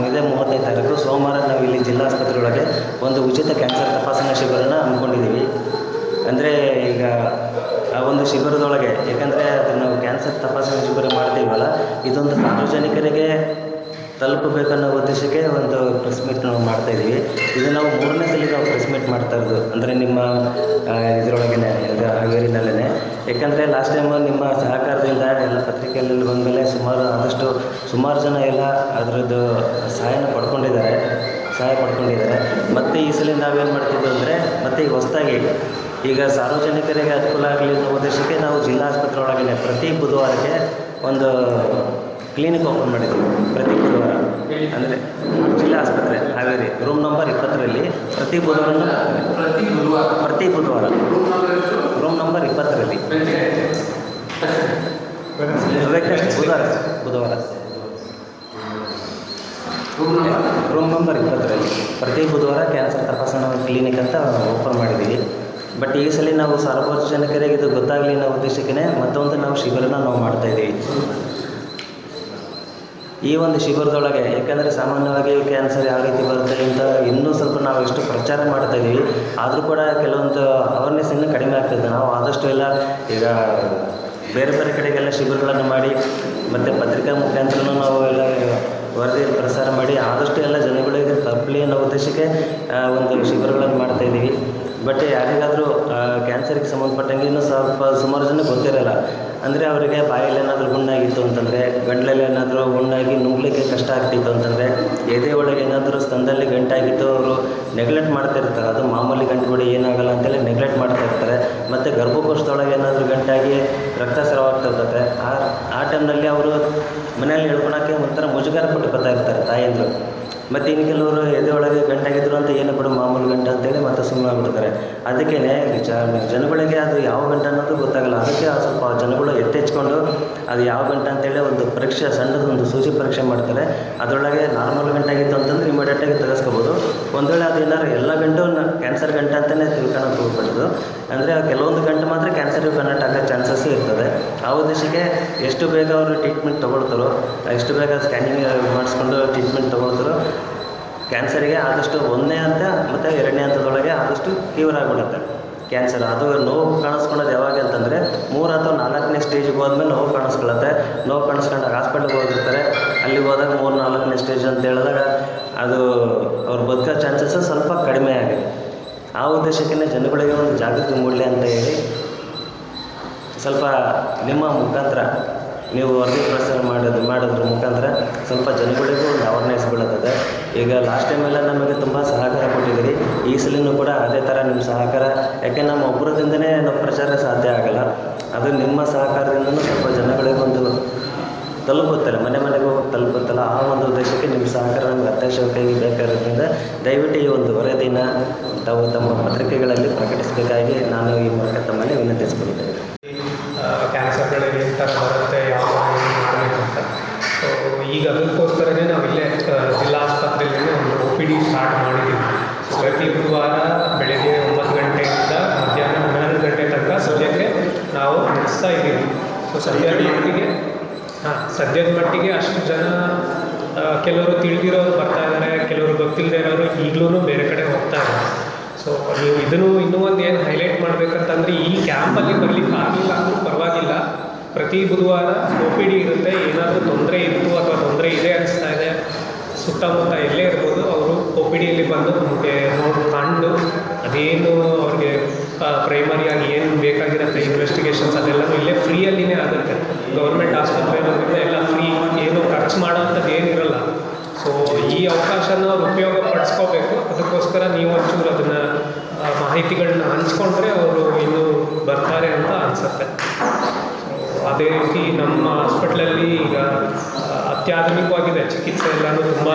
ಇದೇ 35 ತಾರೀಕು ಸೋಮವಾರ ನಾವು ಇಲ್ಲಿ ಜಿಲ್ಲಾ ಆಸ್ಪತ್ರೆ ಒಳಗೆ ಒಂದು ಉಚಿತ ಕ್ಯಾನ್ಸರ್ ತಪಾಸಣಾ ಶಿಬಿರನ ಹಮ್ಮಿಕೊಂಡಿದ್ದೀವಿ. ಅಂದರೆ ಈಗ ಆ ಒಂದು ಶಿಬಿರದೊಳಗೆ ಏಕೆಂದರೆ ನಾವು ಕ್ಯಾನ್ಸರ್ ತಪಾಸಣಾ ಶಿಬಿರ ಮಾಡ್ತೀವಲ್ಲ, ಇದೊಂದು ಸಾರ್ವಜನಿಕರಿಗೆ ತಲುಪಬೇಕನ್ನೋ ಉದ್ದೇಶಕ್ಕೆ ಒಂದು ಪ್ರೆಸ್ ಮೀಟ್ ನಾವು ಮಾಡ್ತಾಯಿದ್ದೀವಿ. ಇದು ನಾವು 3ನೇ ಸಲ ನಾವು ಪ್ರೆಸ್ ಮೀಟ್ ಮಾಡ್ತಾ ಇರೋದು, ಅಂದರೆ ನಿಮ್ಮ ಇದರೊಳಗೇ ಹಾವೇರಿನಲ್ಲೇ. ಏಕೆಂದರೆ ಲಾಸ್ಟ್ ಟೈಮ್ ನಿಮ್ಮ ಸಹಕಾರದಿಂದ ಎಲ್ಲ ಪತ್ರಿಕೆಯಲ್ಲಿ ಬಂದಮೇಲೆ ಸುಮಾರು ಜನ ಎಲ್ಲ ಅದರದ್ದು ಸಹಾಯ ಪಡ್ಕೊಂಡಿದ್ದಾರೆ. ಮತ್ತು ಈ ಸಲ ನಾವೇನು ಮಾಡ್ತಿದ್ವಿ ಅಂದರೆ ಮತ್ತೆ ಈಗ ಹೊಸದಾಗಿ ಈಗ ಸಾರ್ವಜನಿಕರಿಗೆ ಅನುಕೂಲ ಆಗಲಿ ಅನ್ನೋ ಉದ್ದೇಶಕ್ಕೆ ನಾವು ಜಿಲ್ಲಾ ಆಸ್ಪತ್ರೆ ಒಳಗೇ ಪ್ರತಿ ಬುಧವಾರಕ್ಕೆ ಒಂದು ಕ್ಲಿನಿಕ್ ಓಪನ್ ಮಾಡಿದ್ದೀವಿ. ಪ್ರತಿ ಬುಧವಾರ ಅಂದರೆ ಜಿಲ್ಲಾ ಆಸ್ಪತ್ರೆ ಹಾವೇರಿ ರೂಮ್ ನಂಬರ್ 20ರಲ್ಲಿ ಪ್ರತಿ ಬುಧವಾರ ರೂಮ್ ನಂಬರ್ 20ರಲ್ಲಿ ಬುಧವಾರ ರೂಮ್ ನಂಬರ್ 20ರಲ್ಲಿ ಪ್ರತಿ ಬುಧವಾರ ಕ್ಯಾನ್ಸರ್ ತಪಾಸಣಾ ಕ್ಲಿನಿಕ್ ಅಂತ ಓಪನ್ ಮಾಡಿದ್ದೀವಿ. ಬಟ್ ಈ ಸಲ ನಾವು ಸಾರ್ವಜನಿಕರಿಗೆ ಇದು ಗೊತ್ತಾಗಲಿ ಅನ್ನೋ ಉದ್ದೇಶಕ್ಕೆ ಮತ್ತೊಂದು ನಾವು ಶಿಬಿರನ ನಾವು ಮಾಡ್ತಾಯಿದ್ದೀವಿ. ಈ ಒಂದು ಶಿಬಿರದೊಳಗೆ ಏಕೆಂದರೆ ಸಾಮಾನ್ಯವಾಗಿ ಕ್ಯಾನ್ಸರ್ ಯಾವ ರೀತಿ ಬರುತ್ತೆ ಅಂತ ಇನ್ನೂ ಸ್ವಲ್ಪ ನಾವು ಎಷ್ಟು ಪ್ರಚಾರ ಮಾಡ್ತಾಯಿದ್ದೀವಿ, ಆದರೂ ಕೂಡ ಕೆಲವೊಂದು ಅವೇರ್ನೆಸ್ ಇನ್ನೂ ಕಡಿಮೆ ಆಗ್ತದೆ. ನಾವು ಆದಷ್ಟು ಎಲ್ಲ ಈಗ ಬೇರೆ ಕಡೆಗೆಲ್ಲ ಶಿಬಿರಗಳನ್ನು ಮಾಡಿ ಮತ್ತು ಪತ್ರಿಕಾ ಮುಖಾಂತರನೂ ನಾವು ಎಲ್ಲ ವರದಿ ಪ್ರಸಾರ ಮಾಡಿ ಆದಷ್ಟು ಎಲ್ಲ ಜನಗಳಿಗೆ ತಲುಪಲಿ ಅನ್ನೋ ಉದ್ದೇಶಕ್ಕೆ ಒಂದು ಶಿಬಿರಗಳನ್ನು ಮಾಡ್ತಾಯಿದ್ದೀವಿ. ಬಟ್ ಯಾರಿಗಾದರೂ ಕ್ಯಾನ್ಸರ್ಗೆ ಸಂಬಂಧಪಟ್ಟಂಗೆ ಇನ್ನೂ ಸುಮಾರು ಜನ ಗೊತ್ತಿರೋಲ್ಲ. ಅಂದರೆ ಅವರಿಗೆ ಬಾಯಲ್ಲಿ ಏನಾದರೂ ಹುಣ್ಣಾಗಿತ್ತು ಅಂತಂದರೆ, ಗಂಟಲಲ್ಲಿ ಏನಾದರೂ ಹುಣ್ಣಾಗಿ ನುಂಗ್ಲಿಕ್ಕೆ ಕಷ್ಟ ಆಗ್ತಿತ್ತು ಅಂತಂದರೆ, ಎದೆ ಒಳಗೆ ಏನಾದರೂ ಸ್ತನದಲ್ಲಿ ಗಂಟಾಗಿತ್ತು ಅವರು ನೆಗ್ಲೆಕ್ಟ್ ಮಾಡ್ತಾಯಿರ್ತಾರೆ. ಅದು ಮಾಮೂಲಿ ಗಂಟು ಬಿಡಿ ಏನಾಗಲ್ಲ ಅಂತೇಳಿ ನೆಗ್ಲೆಕ್ಟ್ ಮಾಡ್ತಾಯಿರ್ತಾರೆ. ಮತ್ತು ಗರ್ಭಕೋಶದೊಳಗೆ ಏನಾದರೂ ಗಂಟಾಗಿ ರಕ್ತಸ್ರಾವಾಗ್ತಿರ್ತದೆ. ಆ ಟೈಮ್ನಲ್ಲಿ ಅವರು ಮನೆಯಲ್ಲಿ ಹೇಳ್ಕೊಳಕ್ಕೆ ಒಂಥರ ಮುಜುಗರ ಪಟ್ಕೊತಾ ಇರ್ತಾರೆ ತಾಯಂದರು. ಮತ್ತು ಇನ್ನು ಕೆಲವರು ಎದೆ ಒಳಗೆ ಗಂಟಾಗಿದ್ರು ಅಂತ ಏನು ಬಿಡು ಮಾಮೂಲು ಗಂಟು ಅಂತೇಳಿ ಮತ್ತೆ ಸುಮ್ಮನೆ ಆಗ್ಬಿಡ್ತಾರೆ. ಅದಕ್ಕೇ ಜನಗಳಿಗೆ ಅದು ಯಾವ ಗಂಟು ಅನ್ನೋದು ಗೊತ್ತಾಗಲ್ಲ. ಅದಕ್ಕೆ ಸ್ವಲ್ಪ ಜನಗಳು ಎತ್ತೆಚ್ಕೊಂಡು ಅದು ಯಾವ ಗಂಟು ಅಂತೇಳಿ ಒಂದು ಪರೀಕ್ಷೆ ಸಣ್ಣದೊಂದು ಸೂಜಿ ಪರೀಕ್ಷೆ ಮಾಡ್ತಾರೆ. ಅದರೊಳಗೆ ನಾರ್ಮಲ್ ಗಂಟಾಗಿತ್ತು ಅಂತಂದ್ರೆ ಇಮಿಡಿಯೇಟಾಗಿ ತೆಗೆಸ್ಕೋಬೋದು. ಒಂದು ವೇಳೆ ಅದು ಏನಾದ್ರು ಎಲ್ಲ ಗಂಟು ಕ್ಯಾನ್ಸರ್ ಗಂಟು ಅಂತಲೇ ತಿಳ್ಕೊಳ್ಳೋಕೆ ಹೋಗ್ಬಾರ್ದು. ಅಂದರೆ ಕೆಲವೊಂದು ಗಂಟು ಮಾತ್ರ ಕ್ಯಾನ್ಸರ್ಗೆ ಕನೆಕ್ಟ್ ಆಗೋ ಚಾನ್ಸಸ್ಸು ಇರ್ತದೆ. ಆ ಉದ್ದೇಶಕ್ಕೆ ಎಷ್ಟು ಬೇಗ ಅವರು ಟ್ರೀಟ್ಮೆಂಟ್ ತೊಗೊಳ್ತಾರೋ, ಎಷ್ಟು ಬೇಗ ಸ್ಕ್ಯಾನಿಂಗ್ ಮಾಡಿಸ್ಕೊಂಡು ಟ್ರೀಟ್ಮೆಂಟ್ ತೊಗೊಳ್ತಾರೋ ಕ್ಯಾನ್ಸರಿಗೆ ಆದಷ್ಟು 1ನೇ ಹಂತ ಮತ್ತು 2ನೇ ಹಂತದೊಳಗೆ ಆದಷ್ಟು ಕ್ಯೂರ್ ಆಗಿಬಿಡುತ್ತೆ ಕ್ಯಾನ್ಸರ್. ಅದು ನೋವು ಕಾಣಿಸ್ಕೊಳ್ಳೋದು ಯಾವಾಗ ಅಂತಂದರೆ 3 ಅಥವಾ 4ನೇ ಸ್ಟೇಜಿಗೆ ಹೋದ್ಮೇಲೆ ನೋವು ಕಾಣಿಸ್ಕೊಳ್ಳುತ್ತೆ. ನೋವು ಕಾಣಿಸ್ಕೊಂಡಾಗ ಹಾಸ್ಪಿಟ್ಲಿಗೆ ಹೋಗಿರ್ತಾರೆ. ಅಲ್ಲಿಗೆ ಹೋದಾಗ 3-4ನೇ ಸ್ಟೇಜ್ ಅಂತ ಹೇಳಿದಾಗ ಅದು ಅವ್ರು ಬದುಕೋ ಚಾನ್ಸಸ್ಸು ಸ್ವಲ್ಪ ಕಡಿಮೆ ಆಗಿದೆ. ಆ ಉದ್ದೇಶಕ್ಕೆ ಜನಗಳಿಗೆ ಒಂದು ಜಾಗೃತಿ ಮೂಡಲಿ ಅಂತ ಹೇಳಿ ಸ್ವಲ್ಪ ನಿಮ್ಮ ಮುಖಾಂತರ ನೀವು ವರದಿ ಪ್ರಸಾರ ಮಾಡೋದ್ರ ಮುಖಾಂತರ ಸ್ವಲ್ಪ ಜನಗಳಿಗೂ ಒಂದು ಅವೇರ್ನೆಸ್ ಬೀಳುತ್ತದೆ. ಈಗ ಲಾಸ್ಟ್ ಟೈಮೆಲ್ಲ ನಮಗೆ ತುಂಬ ಸಹಕಾರ ಕೊಟ್ಟಿದ್ದೀರಿ. ಈ ಸಲನೂ ಕೂಡ ಅದೇ ಥರ ನಿಮ್ಮ ಸಹಕಾರ, ಯಾಕೆ ನಮ್ಮ ಒಬ್ಬರದಿಂದನೇ ನಾವು ಪ್ರಚಾರ ಸಾಧ್ಯ ಆಗೋಲ್ಲ. ಅದು ನಿಮ್ಮ ಸಹಕಾರದಿಂದನೂ ಸ್ವಲ್ಪ ಜನಗಳಿಗೆ ಒಂದು ತಲುಪುತ್ತಲ್ಲ, ಮನೆಗೆ ಹೋಗಿ ತಲುಪುತ್ತಲ್ಲ. ಆ ಒಂದು ಉದ್ದೇಶಕ್ಕೆ ನಿಮ್ಮ ಸಹಕಾರ ನಮಗೆ ಅತ್ಯವಶ್ಯಕವಾಗಿ ಬೇಕಾಗಿರೋದ್ರಿಂದ ದಯವಿಟ್ಟು ಈ ಒಂದು ವರದಿನ ತಾವು ತಮ್ಮ ಪತ್ರಿಕೆಗಳಲ್ಲಿ ಪ್ರಕಟಿಸಬೇಕಾಗಿ ನಾನು ಈ ಮೂಲಕ ತಮ್ಮಲ್ಲಿ ವಿನಂತಿಸಿಕೊಳ್ಳುತ್ತೇನೆ. ಕ್ಯಾನ್ಸರ್ಗಳಿಗೆ ಈ ಥರ ಬರುತ್ತೆ, ಯಾವ ಅಂತ. ಸೊ ಈಗ ಅದಕ್ಕೋಸ್ಕರನೇ ನಾವು ಇಲ್ಲೇ ಜಿಲ್ಲಾ ಆಸ್ಪತ್ರೆಯಲ್ಲಿ ಒಂದು OPD ಸ್ಟಾರ್ಟ್ ಮಾಡಿದ್ದೀವಿ. ಪ್ರತಿ ಬುಧವಾರ ಬೆಳಗ್ಗೆ 9 ಗಂಟೆಯಿಂದ ಮಧ್ಯಾಹ್ನ 12 ಗಂಟೆ ತನಕ ಸದ್ಯಕ್ಕೆ ನಾವು ನಡೆಸ್ತಾ ಇದ್ದೀವಿ. ಸೊ ಸದ್ಯದ ಮಟ್ಟಿಗೆ ಅಷ್ಟು ಜನ ಕೆಲವರು ತಿಳಿದಿರೋರು ಬರ್ತಾ ಇದ್ದಾರೆ, ಕೆಲವರು ಗೊತ್ತಿಲ್ಲದೆ ಇರೋರು ಈಗಲೂ ಬೇರೆ ಕಡೆ ಹೋಗ್ತಾ ಇದ್ದಾರೆ. ಸೊ ನೀವು ಇದನ್ನು ಇನ್ನೂ ಒಂದು ಏನು ಹೈಲೈಟ್ ಮಾಡಬೇಕಂತಂದರೆ, ಈ ಕ್ಯಾಂಪಲ್ಲಿ ಬರಲಿಕ್ಕೆ ಆಗಲಿಲ್ಲ ಅಂದರೂ ಪರವಾಗಿಲ್ಲ, ಪ್ರತಿ ಬುಧವಾರ OPD ಇರುತ್ತೆ. ಏನಾದರೂ ತೊಂದರೆ ಇತ್ತು ಅಥವಾ ತೊಂದರೆ ಇದೆ ಅನಿಸ್ತಾ ಇದೆ, ಸುತ್ತಮುತ್ತ ಎಲ್ಲೇ ಇರ್ಬೋದು, ಅವರು OPDಯಲ್ಲಿ ಬಂದು ನಮಗೆ ಕಂಡು ಅದೇನು ಅವ್ರಿಗೆ ಪ್ರೈಮರಿಯಾಗಿ ಏನು ಬೇಕಾಗಿರುತ್ತೆ ಇನ್ವೆಸ್ಟಿಗೇಷನ್ಸ್ ಅದೆಲ್ಲವೂ ಇಲ್ಲೇ ಫ್ರೀಯಲ್ಲಿನೇ ಆಗುತ್ತೆ. ಗೌರ್ಮೆಂಟ್ ಆಸ್ಪತ್ರೆ ಇರೋದ್ರಿಂದ ಎಲ್ಲ ಫ್ರೀ, ಏನು ಖರ್ಚು ಮಾಡೋವಂಥದ್ದು ಏನಿರಲ್ಲ. ಸೊ ಈ ಅವಕಾಶನ ಅವ್ರು ಉಪಯೋಗ ಪಡಿಸ್ಕೋಬೇಕು. ಅದಕ್ಕೋಸ್ಕರ ನೀವು ಒಂಚೂರು ಅದನ್ನು ಮಾಹಿತಿಗಳನ್ನ ಹಂಚ್ಕೊಂಡ್ರೆ ಅವರು ಇನ್ನೂ ಬರ್ತಾರೆ ಅಂತ ಅನಿಸುತ್ತೆ. ಅದೇ ರೀತಿ ನಮ್ಮ ಹಾಸ್ಪಿಟ್ಲಲ್ಲಿ ಈಗ ಅತ್ಯಾಧುನಿಕವಾಗಿದೆ ಚಿಕಿತ್ಸೆ ಎಲ್ಲನೂ. ತುಂಬ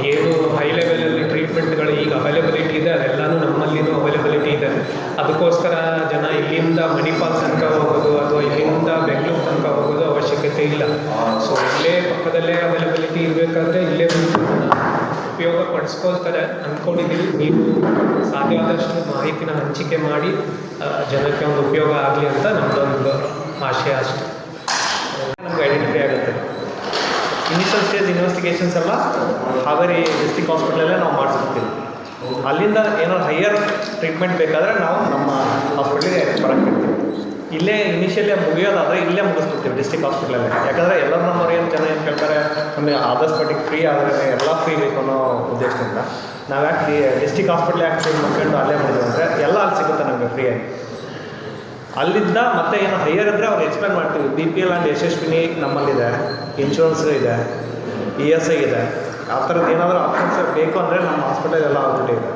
ಏನು ಹೈ ಲೆವೆಲಲ್ಲಿ ಟ್ರೀಟ್ಮೆಂಟ್ಗಳು ಈಗ ಅವೈಲೇಬಿಲಿಟಿ ಇದೆ, ಅದೆಲ್ಲನೂ ನಮ್ಮಲ್ಲಿನೂ ಅವೈಲೇಬಿಲಿಟಿ ಇದೆ. ಅದಕ್ಕೋಸ್ಕರ ಜನ ಇಲ್ಲಿಂದ ಮಣಿಪಾಲ್ ತನಕ ಹೋಗೋದು ಅಥವಾ ಇಲ್ಲಿಂದ ಬೆಂಗಳೂರು ತನಕ ಹೋಗೋದು ಅವಶ್ಯಕತೆ ಇಲ್ಲ. ಸೊ ಇಲ್ಲೇ ಪಕ್ಕದಲ್ಲೇ ಅವೈಲೇಬಿಲಿಟಿ ಇರಬೇಕಾದ್ರೆ ಇಲ್ಲೇ ಉಪಯೋಗ ಪಡಿಸ್ಕೊಳ್ತಾರೆ ಅಂದ್ಕೊಂಡಿದ್ದೀವಿ. ನೀವು ಸಾಧ್ಯವಾದಷ್ಟು ಮಾಹಿತಿನ ಹಂಚಿಕೆ ಮಾಡಿ ಜನಕ್ಕೆ ಒಂದು ಉಪಯೋಗ ಆಗಲಿ ಅಂತ ನಮ್ಮದೊಂದು ಆಶಯ ಅಷ್ಟೆ. ನಮ್ಗೆ ಐಡೆಂಟಿಫೈ ಆಗುತ್ತೆ. ಇನಿಷಿಯಲ್ ಸ್ಟೇಜ್ ಇನ್ವೆಸ್ಟಿಗೇಷನ್ಸ್ ಎಲ್ಲ ಹಾವೇರಿ ಡಿಸ್ಟ್ರಿಕ್ಟ್ ಹಾಸ್ಪಿಟಲಲ್ಲೇ ನಾವು ಮಾಡಿಸ್ಕೊಡ್ತೀವಿ. ಅಲ್ಲಿಂದ ಏನಾದ್ರು ಹೈಯರ್ ಟ್ರೀಟ್ಮೆಂಟ್ ಬೇಕಾದರೆ ನಾವು ನಮ್ಮ ಹಾಸ್ಪಿಟ್ಲಿಗೆ ಬರೋಕ್ಕೆ ಇರ್ತೀವಿ. ಇಲ್ಲೇ ಇನಿಷಿಯಲಿ ಮುಗಿಯೋದಾದರೆ ಇಲ್ಲೇ ಮುಗಿಸ್ಬಿಡ್ತೀವಿ ಡಿಸ್ಟ್ರಿಕ್ಟ್ ಹಾಸ್ಪಿಟ್ಲಲ್ಲೇ. ಯಾಕಂದರೆ ಎಲ್ಲರೂ ನಮ್ಮವ್ರು ಏನು ಜನ ಏನು ಕೇಳ್ತಾರೆ, ನಮಗೆ ಆದಷ್ಟು ಮಟ್ಟಿಗೆ ಫ್ರೀ ಆದರೆ ಎಲ್ಲ ಫ್ರೀ ಬೇಕು ಅನ್ನೋ ಉದ್ದೇಶದಿಂದ ನಾವು ಯಾಕೆ ಡಿಸ್ಟ್ರಿಕ್ಟ್ ಹಾಸ್ಪಿಟ್ಲ್ ಯಾಕೆ ಫ್ರೀ ಮಾಡ್ಕೊಂಡು ಅಲ್ಲೇ ಮಾಡಿದ್ವಿ ಅಂದರೆ ಎಲ್ಲ ಅಲ್ಲಿ ಸಿಗುತ್ತೆ ನಮಗೆ ಫ್ರೀಯಾಗಿ. ಅಲ್ಲಿಂದ ಮತ್ತೆ ಏನೋ ಹೈಯರ್ ಇದ್ದರೆ ಅವ್ರು ಎಕ್ಸ್ಪ್ಲೇನ್ ಮಾಡ್ತೀವಿ. BPL ಆ್ಯಂಡ್ ಯಶಸ್ವಿನಿ ನಮ್ಮಲ್ಲಿದೆ, ಇನ್ಶೂರೆನ್ಸ್ ಇದೆ, ESI ಇದೆ. ಆ ಥರದ್ದು ಏನಾದರೂ ಆಪ್ಷನ್ಸ್ ಬೇಕು ಅಂದರೆ ನಮ್ಮ ಹಾಸ್ಪಿಟಲ್ ಎಲ್ಲ ಆಗ್ಬಿಟ್ಟಿದೆ.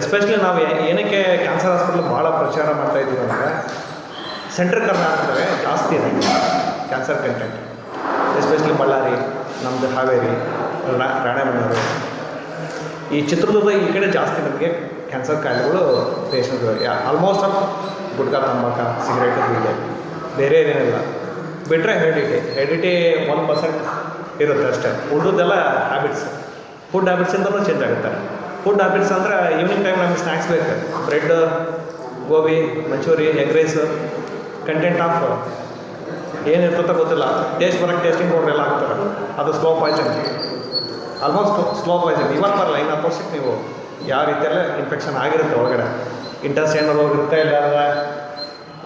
ಎಸ್ಪೆಷಲಿ ನಾವು ಏನಕ್ಕೆ ಕ್ಯಾನ್ಸರ್ ಹಾಸ್ಪಿಟ್ಲ್ ಭಾಳ ಪ್ರಚಾರ ಮಾಡ್ತಾಯಿದ್ದೀವಿ ಅಂದರೆ ಸೆಂಟ್ರಲ್ ಕರ್ನಾಟಕದಾಗೆ ಜಾಸ್ತಿ ಇದೆ ಕ್ಯಾನ್ಸರ್ ಕಂಟೆಂಟ್. ಎಸ್ಪೆಷಲಿ ಬಳ್ಳಾರಿ, ನಮ್ಮದು ಹಾವೇರಿ, ರಾಣೆಬೆನ್ನೂರು, ಈ ಚಿತ್ರದುರ್ಗ ಈ ಕಡೆ ಜಾಸ್ತಿ ನಮಗೆ ಕ್ಯಾನ್ಸರ್ ಕಾಯಿಲೆಗಳು ಪೇಷಂಟ್ಗಳಿಗೆ. ಆಲ್ಮೋಸ್ಟ್ ಆಲ್ ಗುಟ್ಕಾ, ತಂಬಾಕ, ಸಿಗರೇಟ್ ಇದೆ, ಬೇರೆ ಏನೇನಿಲ್ಲ. ಬಿಟ್ಟರೆ ಹೆರಿಡಿಟಿ 1% ಇರುತ್ತೆ ಅಷ್ಟೇ. ಉಳಿದೆಲ್ಲ ಹ್ಯಾಬಿಟ್ಸ್, ಫುಡ್ ಹ್ಯಾಬಿಟ್ಸಿಂದಲೂ ಚೇಂಜ್ ಆಗುತ್ತೆ. ಫುಡ್ ಹ್ಯಾಬಿಟ್ಸ್ ಅಂದರೆ ಈವ್ನಿಂಗ್ ಟೈಮ್ ನಮಗೆ ಸ್ನ್ಯಾಕ್ಸ್ ಬೇಕು. Bread, gobi manchuri, egg rice, content of ಏನಿರ್ತಂತ ಗೊತ್ತಿಲ್ಲ, ಟೇಸ್ಟ್ ಬರೋಕ್ಕೆ ಟೇಸ್ಟಿಂಗ್ ಪೌಡ್ರ್ ಎಲ್ಲ ಹಾಕ್ತಾರೆ. ಅದು slow poison, almost slow poison. ಇವತ್ತು ಬರಲ್ಲ, ಇನ್ನು 10 ವರ್ಷಕ್ಕೆ ನೀವು ಯಾವ ರೀತಿಯಲ್ಲೇ ಇನ್ಫೆಕ್ಷನ್ ಆಗಿರುತ್ತೆ ಒಳಗಡೆ. ಇಂಟೆಸ್ಟೈನಲ್ ಹೋಗಿರುತ್ತೆ, ಇಲ್ಲ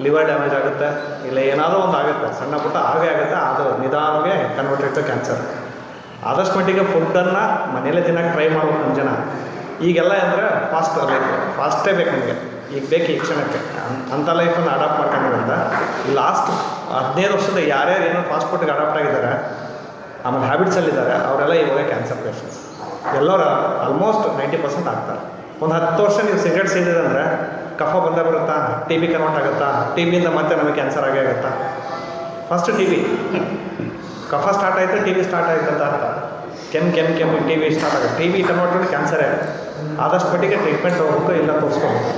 ಲಿವರ್ ಡ್ಯಾಮೇಜ್ ಆಗುತ್ತೆ, ಇಲ್ಲ ಏನಾದರೂ ಒಂದು ಆಗುತ್ತೆ, ಸಣ್ಣ ಪುಟ್ಟ ಆಗೇ ಆಗುತ್ತೆ. ಅದು ನಿಧಾನವಾಗಿ ಕನ್ವರ್ಟ್ ಆಗುತ್ತೆ ಕ್ಯಾನ್ಸರ್. ಆದಷ್ಟು ಮಟ್ಟಿಗೆ ಫುಡ್ಡನ್ನು ಮನೇಲೇ ತಿನ್ನೋಕ್ಕೆ ಟ್ರೈ ಮಾಡ್ಬೇಕು ನಮ್ಮ ಜನ. ಈಗೆಲ್ಲ ಅಂದರೆ ಫಾಸ್ಟೇ ಬೇಕು ನಮಗೆ, ಈಗ ಬೇಕು ಈ ಕ್ಷಣಕ್ಕೆ ಅಂಥ ಲೈಫನ್ನು ಅಡಾಪ್ಟ್ ಮಾಡ್ಕೊಂಡಿರೋದ್ರಿಂದ ಲಾಸ್ಟ್ 15 ವರ್ಷದ ಯಾರ್ಯಾರು ಏನೋ ಫಾಸ್ಟ್ ಫುಡ್ಗೆ ಅಡಾಪ್ಟ್ ಆಗಿದ್ದಾರೆ, ಆಮೇಲೆ ಹ್ಯಾಬಿಟ್ಸಲ್ಲಿದ್ದಾರೆ, ಅವರೆಲ್ಲ ಇವಾಗ ಕ್ಯಾನ್ಸರ್ ಪೇಷಂಟ್ಸ್. ಎಲ್ಲರೂ ಆಲ್ಮೋಸ್ಟ್ 90% ಆಗ್ತಾರೆ. ಒಂದು 10 ವರ್ಷ ನೀವು ಸಿಗರೇಟ್ ಸೇದಿದ್ರೆ ಕಫ ಬಂದೇ ಬರುತ್ತಾ, TB ಕನ್ವರ್ಟ್ ಆಗುತ್ತಾ, TBಯಿಂದ ಮತ್ತೆ ನಮಗೆ ಕ್ಯಾನ್ಸರ್ ಆಗೇ ಆಗುತ್ತಾ? ಫಸ್ಟ್ TB, ಕಫ ಸ್ಟಾರ್ಟ್ ಆಯಿತು, TB ಸ್ಟಾರ್ಟ್ ಆಯಿತು ಅಂತ ಅರ್ಥ. ಕೆಮ್ಮು TB ಸ್ಟಾರ್ಟ್ ಆಗುತ್ತೆ. TB ಕನ್ವರ್ಟ್ ಮಾಡಿ ಕ್ಯಾನ್ಸರೇ. ಆದಷ್ಟು ಮಟ್ಟಿಗೆ ಟ್ರೀಟ್ಮೆಂಟ್ ಹೋಗ್ಬೇಕು, ಇಲ್ಲ ತೋರಿಸ್ಕೋಬೇಕು.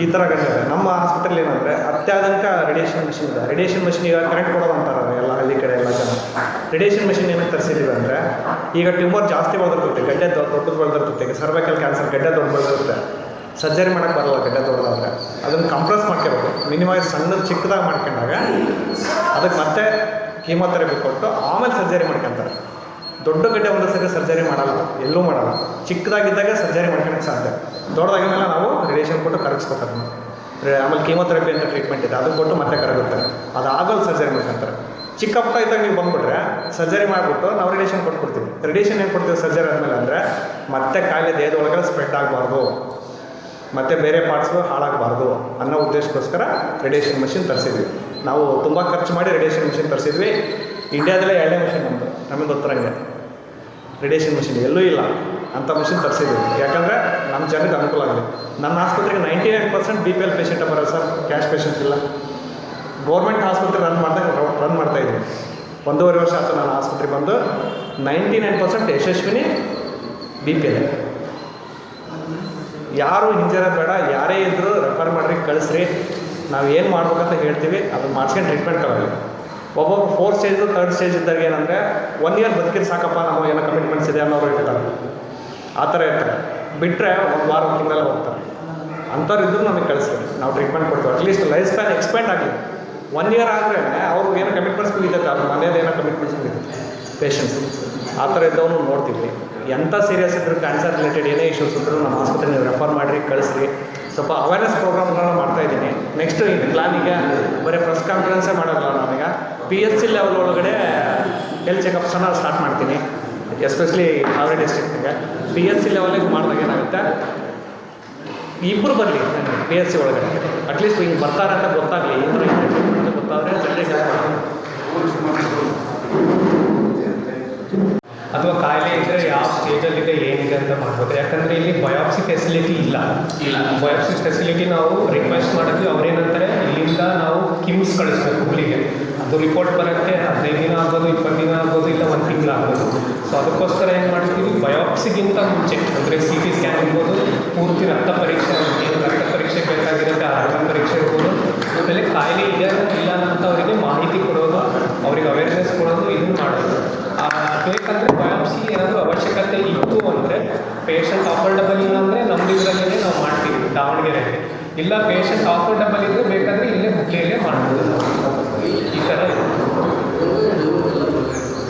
ಈ ಥರ ಗಂಡಿದೆ. ನಮ್ಮ ಹಾಸ್ಪಿಟಲ್ ಏನಂದರೆ ಅತ್ಯಾಧುನಿಕ ರೇಡಿಯೇಷನ್ ಮಿಷಿನ್ ಇದೆ. ರೇಡಿಯೇಷನ್ ಮಿಷಿನ್ ಈಗ ಕರೆಂಟ್ ಕೊಡೋದು ಅಂತಾರೆ ಎಲ್ಲ ಹಳ್ಳಿ ಕಡೆ ಎಲ್ಲ ಜನ. ರೇಡಿಯೇಷನ್ ಮಿಷಿನ್ ಏನಕ್ಕೆ ತರಿಸಿದ್ದೀವಿ ಅಂದರೆ, ಈಗ ಟ್ಯೂಮರ್ ಜಾಸ್ತಿ ಬೆಳೆದಿರ್ತೈತೆ, ಗಡ್ಡೆ ದೊಡ್ಡದು ಬೆಳೆದಿರ್ತೈತೆ. ಈಗ ಸರ್ವೈಕಲ್ ಕ್ಯಾನ್ಸರ್ ಗಡ್ಡೆ ದೊಡ್ಡ ಬೆಳೆದಿರುತ್ತೆ, ಸರ್ಜರಿ ಮಾಡೋಕ್ಕೆ ಬರೋಲ್ಲ ಗಡ್ಡೆ ದೊಡ್ಡದಾದರೆ. ಅದನ್ನು ಕಂಪ್ರೆಸ್ ಮಾಡ್ಕೋಬೇಕು, ಮಿನಿಮೈಸ್ ಸಣ್ಣದು ಚಿಕ್ಕದಾಗಿ ಮಾಡ್ಕೊಂಡಾಗ ಅದಕ್ಕೆ ಮತ್ತೆ ಕೀಮೋಥೆರಪಿ ಕೊಟ್ಟು ಆಮೇಲೆ ಸರ್ಜರಿ ಮಾಡ್ಕೊತಾರೆ. ದೊಡ್ಡ ಗಡ್ಡೆ ಒಂದು ಸರಿ ಸರ್ಜರಿ ಮಾಡಲ್ಲ, ಎಲ್ಲೂ ಮಾಡಲ್ಲ. ಚಿಕ್ಕದಾಗಿದ್ದಾಗ ಸರ್ಜರಿ ಮಾಡ್ಕೊಳಕ್ಕೆ ಸಾಧ್ಯ. ದೊಡ್ಡದಾದ ಮೇಲೆ ನಾವು ರೇಡಿಯೇಷನ್ ಕೊಟ್ಟು ಕರಗಿಸ್ಕೊತಾರೆ. ಆಮೇಲೆ ಕೀಮೋಥೆರಪಿ ಅಂತ ಟ್ರೀಟ್ಮೆಂಟ್ ಇದೆ, ಅದು ಕೊಟ್ಟು ಮತ್ತೆ ಕರಗುತ್ತಾರೆ. ಅದಾಗಲು ಸರ್ಜರಿ ಮಾಡ್ಕೊತಾರೆ. ಚಿಕ್ಕ ಪುಟ್ಟ ಇದ್ದಾಗ ನೀವು ಬಂದುಬಿಟ್ರೆ ಸರ್ಜರಿ ಮಾಡಿಬಿಟ್ಟು ನಾವು ರೇಡಿಯೇಷನ್ ಕೊಟ್ಬಿಡ್ತೀವಿ. ರೇಡಿಯೇಷನ್ ಏನು ಕೊಡ್ತೀವಿ ಸರ್ಜರಿ ಆದಮೇಲೆ ಅಂದರೆ ಮತ್ತೆ ಕಾಯಿಲೆ ದೇಹದೊಳಗಡೆ ಸ್ಪ್ರೆಡ್ ಆಗಬಾರ್ದು, ಮತ್ತು ಬೇರೆ ಪಾರ್ಟ್ಸು ಹಾಳಾಗಬಾರ್ದು ಅನ್ನೋ ಉದ್ದೇಶಕ್ಕೋಸ್ಕರ ರೇಡಿಯೇಷನ್ ಮಿಷಿನ್ ತರಿಸಿದ್ವಿ. ನಾವು ತುಂಬ ಖರ್ಚು ಮಾಡಿ ರೇಡಿಯೇಷನ್ ಮಿಷಿನ್ ತರಿಸಿದ್ವಿ. ಇಂಡಿಯಾದಲ್ಲೇ 2ನೇ ಮಿಷಿನ್ ನಮ್ಮದು, ನಮಗೆ ಗೊತ್ತಿರಂಗೆ ರೇಡಿಯೇಷನ್ ಮಿಷಿನ್ ಎಲ್ಲೂ ಇಲ್ಲ ಅಂಥ ಮಿಷಿನ್ ತರಿಸಿದ್ವಿ. ಯಾಕಂದರೆ ನಮ್ಮ ಜನರಿಗೆ ಅನುಕೂಲ ಆಗಲಿ. ನನ್ನ ಆಸ್ಪತ್ರೆಗೆ 99% BPL ಪೇಷಂಟ್ ಬರೋದು ಸರ್, ಕ್ಯಾಶ್ ಪೇಷಂಟ್ ಇಲ್ಲ. ಗೌರ್ಮೆಂಟ್ ಆಸ್ಪತ್ರೆ ರನ್ ಮಾಡ್ತಾಯಿದ್ವಿ. 1.5 ವರ್ಷ ಆಯಿತು ನಾನು ಆಸ್ಪತ್ರೆಗೆ ಬಂದು. 99% ಯಶಸ್ವಿನಿ BPL. ಯಾರು ಹಿಂಜರೋದು ಬೇಡ, ಯಾರೇ ಇದ್ದರೂ ರೆಫರ್ ಮಾಡಿರಿ, ಕಳಿಸ್ರಿ. ನಾವು ಏನು ಮಾಡ್ಬೇಕಂತ ಹೇಳ್ತೀವಿ, ಅದನ್ನು ಮಾಡಿಸ್ಕೊಂಡು ಟ್ರೀಟ್ಮೆಂಟ್ ತಗೊಳ್ಳಿ. ಒಬ್ಬೊಬ್ಬರು 4th ಸ್ಟೇಜು 3rd ಸ್ಟೇಜ್ ಇದ್ದಾಗ ಏನಂದರೆ 1 ಇಯರ್ ಬದುಕಿದ್ರೆ ಸಾಕಪ್ಪ, ನಾವು ಏನೋ ಕಮಿಟ್ಮೆಂಟ್ಸ್ ಇದೆ ಅನ್ನೋರು ಇರ್ತಾರೆ. ಆ ಥರ ಇರ್ತಾರೆ. ಬಿಟ್ಟರೆ 1 ವಾರ ತಿಂಗಳೆಲ್ಲ ಹೋಗ್ತಾರೆ. ಅಂಥವ್ರು ಇದ್ದರೂ ನಮಗೆ ಕಳಿಸ್ತೀವಿ, ನಾವು ಟ್ರೀಟ್ಮೆಂಟ್ ಕೊಡ್ತೀವಿ. ಅಟ್ಲೀಸ್ಟ್ ಲೈಫ್ ಸ್ಪ್ಯಾನ್ ಎಕ್ಸ್ಪೆಂಡ್ ಆಗಲಿ. 1 ಇಯರ್ ಆದರೆ ಅವ್ರು ಏನೋ ಕಮಿಟ್ಮೆಂಟ್ಸ್ ಮುಗಿತೈತೆ, ಅವ್ರ ಮನೇದು ಏನೋ ಕಮಿಟ್ಮೆಂಟ್ಸ್ ಮುಗಿತೈತೆ ಪೇಷಂಟ್ಸ್. ಆ ಥರ ಇದ್ದವನು ನೋಡ್ತೀವಿ. ಎಂಥ ಸೀರಿಯಸ್ ಇದ್ದರೂ ಕ್ಯಾನ್ಸರ್ ರಿಲೇಟೆಡ್ ಏನೇ ಇಶ್ಯೂಸ್ ಇದ್ದರೂ ನಮ್ಮ ಆಸ್ಪತ್ರೆಗೆ ನೀವು ರೆಫರ್ ಮಾಡಿರಿ, ಕಳಿಸ್ರಿ. ಸ್ವಲ್ಪ ಅವೇರ್ನೆಸ್ ಪ್ರೋಗ್ರಾಮ್ಗಳನ್ನ ಮಾಡ್ತಾಯಿದ್ದೀನಿ. ನೆಕ್ಸ್ಟ್ ಈ ಪ್ಲಾನಿಗೆ ಬರೀ ಪ್ರೆಸ್ ಕಾನ್ಫರೆನ್ಸೇ ಮಾಡೋಲ್ಲ, ನಾನೀಗ PHC ಲೆವೆಲ್ ಒಳಗಡೆ ಹೆಲ್ತ್ ಚೆಕಪ್ಸನ್ನು ಸ್ಟಾರ್ಟ್ ಮಾಡ್ತೀನಿ. ಎಸ್ಪೆಷಲಿ ಹಾವೇರಿ ಡಿಸ್ಟ್ರಿಕ್ಟಿಗೆ PHC ಲೆವೆಲಿಗೆ ಮಾಡಿದಾಗ ಏನಾಗುತ್ತೆ, ಇಬ್ಬರು ಬರಲಿ PHC ಒಳಗಡೆ, ಅಟ್ಲೀಸ್ಟ್ ಹಿಂಗೆ ಬರ್ತಾರೆ ಅಂತ ಗೊತ್ತಾಗಲಿ, ಏನಾದರೂ ಅಂತ ಗೊತ್ತಾದರೆ ಜನರಿಗೆ ಅಥವಾ ಕಾಯಿಲೆ ಇದ್ದರೆ ಯಾವ ಸ್ಟೇಜಲ್ಲಿದೆ ಏನಿದೆ ಅಂತ ಮಾಡ್ಬೋದು. ಯಾಕಂದರೆ ಇಲ್ಲಿ ಬಯಾಪ್ಸಿ ಫೆಸಿಲಿಟಿ ಇಲ್ಲ. ಬಯಾಪ್ಸಿ ಫೆಸಿಲಿಟಿ ನಾವು ರಿಕ್ವೆಸ್ಟ್ ಮಾಡಿದ್ವಿ, ಅವ್ರೇನಂತಾರೆ ಇಲ್ಲಿಂದ ನಾವು ಕಿಮ್ಸ್ ಕಳಿಸ್ಬೇಕು ಹುಬ್ಳಿಗೆ. ಅದು ರಿಪೋರ್ಟ್ ಬರೋಕ್ಕೆ 15 ದಿನ ಆಗ್ಬೋದು, 20 ದಿನ ಆಗ್ಬೋದು, ಇಲ್ಲ 1 ತಿಂಗಳು ಆಗ್ಬೋದು. ಸೊ ಅದಕ್ಕೋಸ್ಕರ ಏನು ಮಾಡ್ತೀವಿ, ಬಯಾಪ್ಸಿಗಿಂತ ಮುಂಚೆ ಅಂದರೆ CT ಸ್ಕ್ಯಾನ್ ಇರ್ಬೋದು, ಪೂರ್ತಿ ರಕ್ತ ಪರೀಕ್ಷೆ, ಏನು ರಕ್ತ ಪರೀಕ್ಷೆ ಬೇಕಾಗಿರುತ್ತೆ ಆ ರಕ್ತ ಪರೀಕ್ಷೆ ಇರ್ಬೋದು, ಆಮೇಲೆ ಕಾಯಿಲೆ ಇದೆ ಇಲ್ಲ ಅಂತ ಅವರಿಗೆ ಮಾಹಿತಿ ಕೊಡೋದು, ಅವ್ರಿಗೆ ಅವೇರ್ನೆಸ್ ಕೊಡೋದು, ಇದನ್ನು ಮಾಡೋದು. ಬೇಕಂದರೆ ಬಯಾಪ್ಸಿ ಏನಾದರೂ ಅವಶ್ಯಕತೆ ಇತ್ತು ಅಂದರೆ ಪೇಷಂಟ್ ಅಫೋರ್ಡಬಲ್ ಇಲ್ಲ ಅಂದರೆ ನಮ್ಮದು ಇದರಲ್ಲೇ ನಾವು ಮಾಡ್ತೀವಿ ದಾವಣಗೆರೆಗೆ. ಇಲ್ಲ ಪೇಷಂಟ್ ಅಫೋರ್ಡಬಲ್ ಇದ್ದರೆ ಬೇಕಾದರೆ ಇಲ್ಲೇ ಹುಬ್ಳಿಯಲ್ಲೇ ಮಾಡ್ಬೋದು. ಈ ಥರ ಇದೆ.